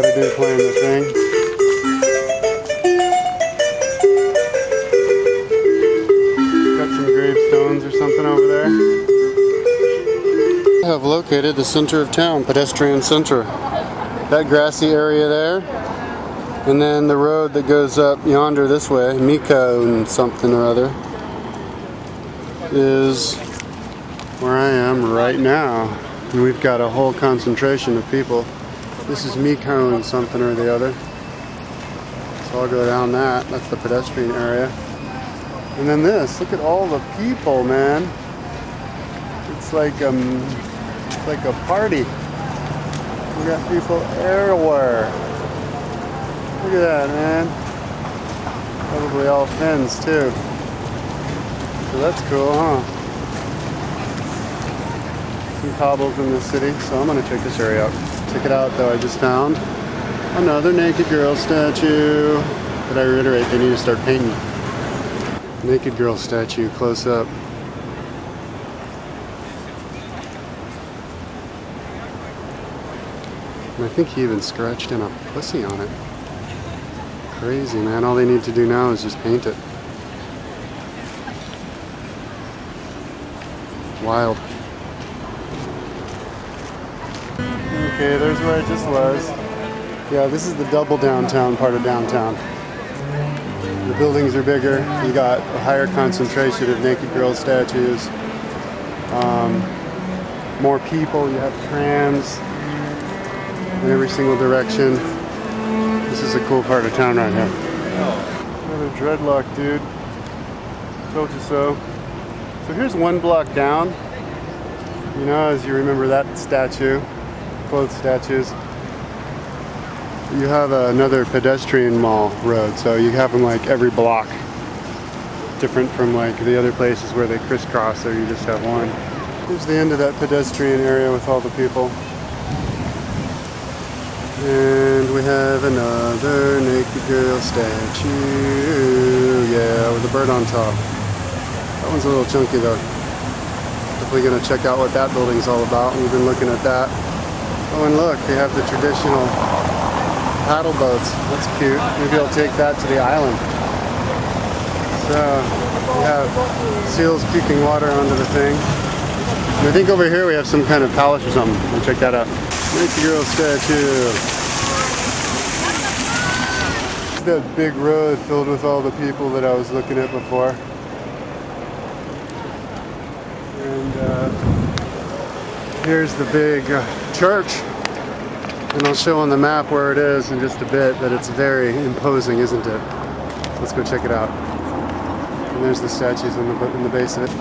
got a dude playing the thing. Got some gravestones or something over there. I have located the center of town, pedestrian center. That grassy area there, and then the road that goes up yonder this way, Miko and something or other, is where I am right now. And we've got a whole concentration of people. This is Miko and something or the other. So I'll go down that. That's the pedestrian area. And then this, look at all the people, man. It's like a party. We got people everywhere. Look at that, man. Probably all Finns too. So that's cool, huh? Some cobbles in the city, so I'm gonna check this area out. Check it out though, I just found another naked girl statue. But I reiterate, they need to start painting. Naked girl statue, close up. And I think he even scratched in a pussy on it. Crazy, man. All they need to do now is just paint it. Wild. Okay, there's where I just was. Yeah, this is the double downtown part of downtown. The buildings are bigger. You got a higher concentration of naked girl statues. More people. You have trams in every single direction. This is a cool part of town right here. Another dreadlock dude. Told you so. So here's one block down. You know, as you remember that statue, both statues. You have another pedestrian mall road, so you have them like every block. Different from like the other places where they crisscross, or you just have one. Here's the end of that pedestrian area with all the people. And we have another naked girl statue. Yeah, with a bird on top. That one's a little chunky though. Definitely gonna check out what that building's all about. We've been looking at that. Oh, and look, they have the traditional paddle boats. That's cute. Maybe I'll take that to the island. So, we have seals puking water onto the thing. And I think over here we have some kind of palace or something. We'll check that out. Naked girl statue. That big road filled with all the people that I was looking at before. And here's the big church. And I'll show on the map where it is in just a bit, but it's very imposing, isn't it? Let's go check it out. And there's the statues in the base of it.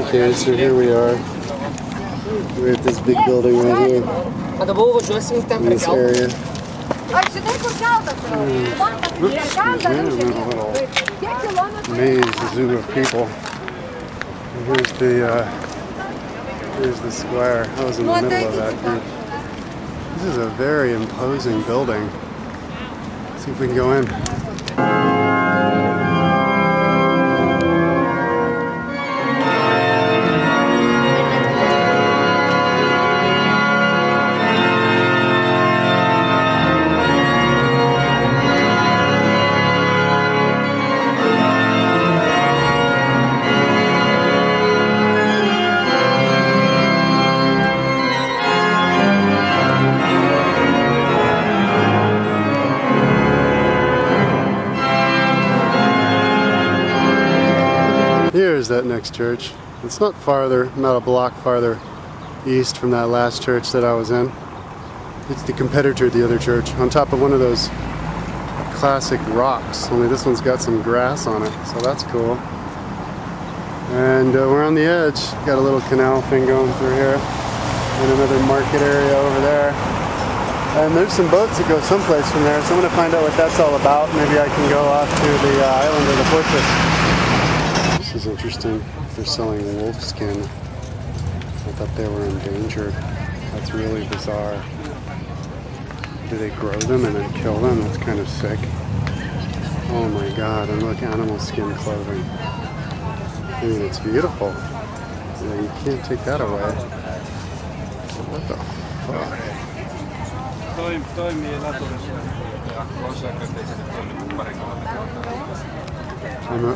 Okay, so here we are. We're at this big building right here. In this area. Maze, zoo of people. And here's the square. I was in the middle of that group. This is a very imposing building. Let's see if we can go in. Here's that next church. It's not farther, not a block farther east from that last church that I was in. It's the competitor to the other church, on top of one of those classic rocks. Only this one's got some grass on it, so that's cool. And we're on the edge. Got a little canal thing going through here, and another market area over there. And there's some boats that go someplace from there, so I'm going to find out what that's all about. Maybe I can go off to the island or the fortress. This is interesting. They're selling wolf skin. I thought they were endangered. That's really bizarre. Do they grow them and then kill them? That's kind of sick. Oh my god, and look, animal skin clothing. I mean, it's beautiful. Yeah, you can't take that away. What the fuck?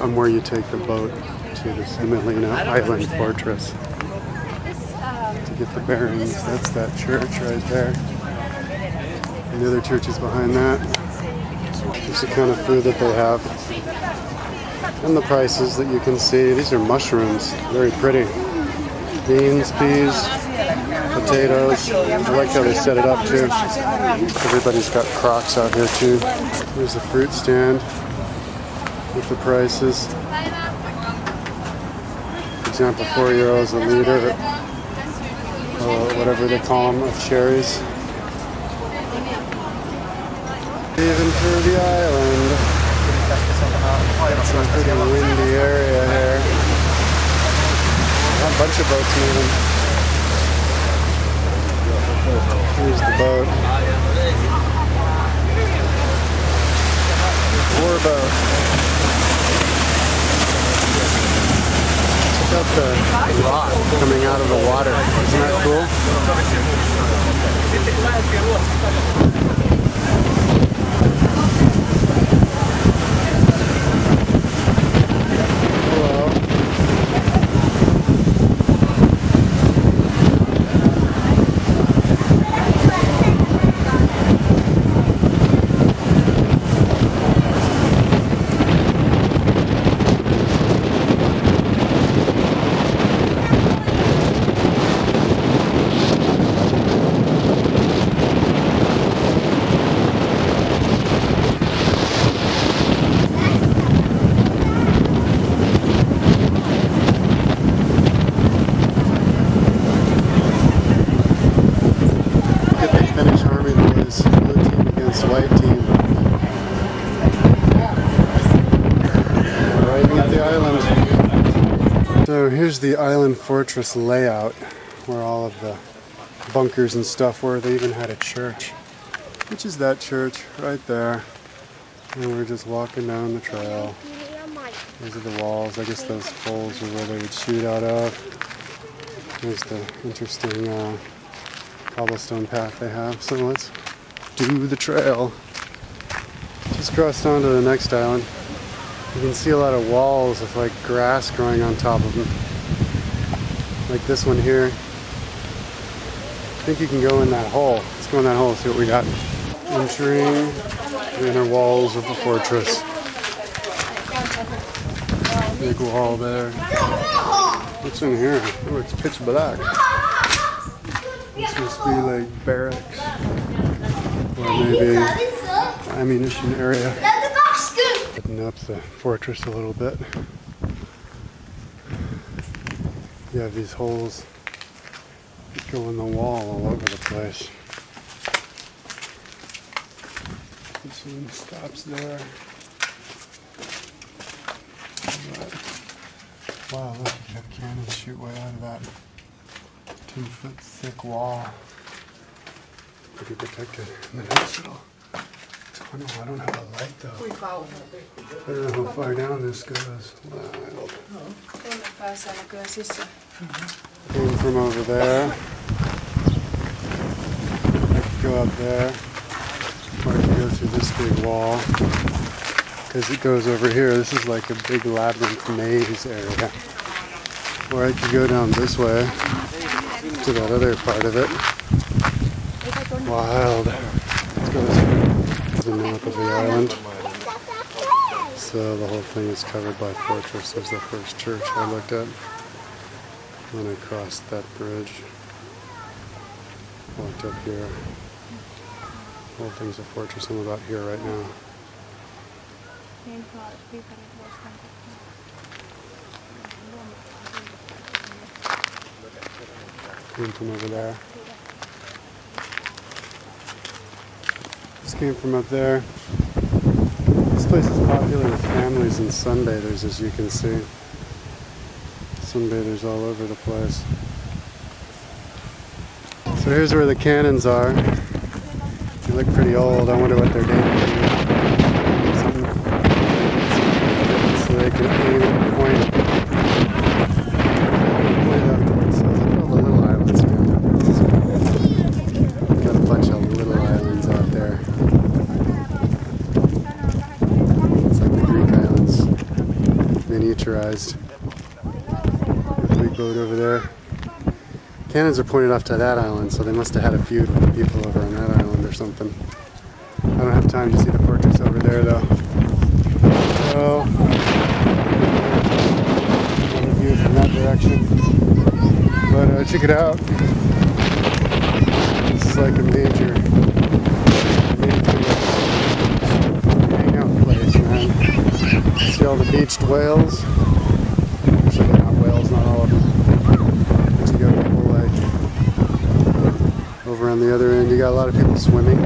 I'm where you take the boat to the Semilina Island Fortress to get the bearings. That's that church right there. And the other church is behind that. Just the kind of food that they have. And the prices that you can see. These are mushrooms. Very pretty. Beans, peas, potatoes. I like how they set it up too. Everybody's got Crocs out here too. Here's the fruit stand with the prices. For example, €4 a liter, whatever they call them, of cherries. Even through the island. It's a pretty windy area here. A bunch of boats moving. Here's the boat. War boat. Check out the rock coming out of the water. Isn't that cool? White team. Arriving at the island. So here's the island fortress layout where all of the bunkers and stuff were. They even had a church, which is that church right there. And we're just walking down the trail. Those are the walls. I guess those holes are where they would shoot out of. There's the interesting cobblestone path they have. So let's do the trail. Just crossed on to the next island. You can see a lot of walls with like grass growing on top of them. Like this one here. I think you can go in that hole. Let's go in that hole and see what we got. Entering the inner walls of the fortress. Big wall there. What's in here? Oh, it's pitch black. This must be like barracks. Or maybe ammunition area. Open up the fortress a little bit. You have these holes that go in the wall all over the place. This one stops there. Wow, look, you have cannons shoot way out of that 10-foot thick wall. Pretty protected. And the next little tunnel, I don't have a light though. I don't know how far down this goes. Wild. Came from over there. I could go up there. Or I could go through this big wall. Because it goes over here. This is like a big labyrinth maze area. Or I could go down this way to that other part of it. Wild. Let's go this way. There's a map of the island. So the whole thing is covered by fortress. There's the first church I looked at when I crossed that bridge. Walked up here. The whole thing's a fortress. I'm about here right now. Came from over there. This came from up there. This place is popular with families and sunbathers, as you can see. Sunbathers all over the place. So here's where the cannons are. They look pretty old. I wonder what they're dated to. So they can aim and point up towards all the little islands here. Got a bunch of little islands miniaturized. The big boat over there. Cannons are pointed off to that island, so they must have had a feud with the people over on that island or something. I don't have time to see the fortress over there though. So, another view from that direction. But check it out. This is like a major hangout place, man. See all the beached whales? Actually, they're not whales, not all of them. But you got people like over on the other end. You got a lot of people swimming.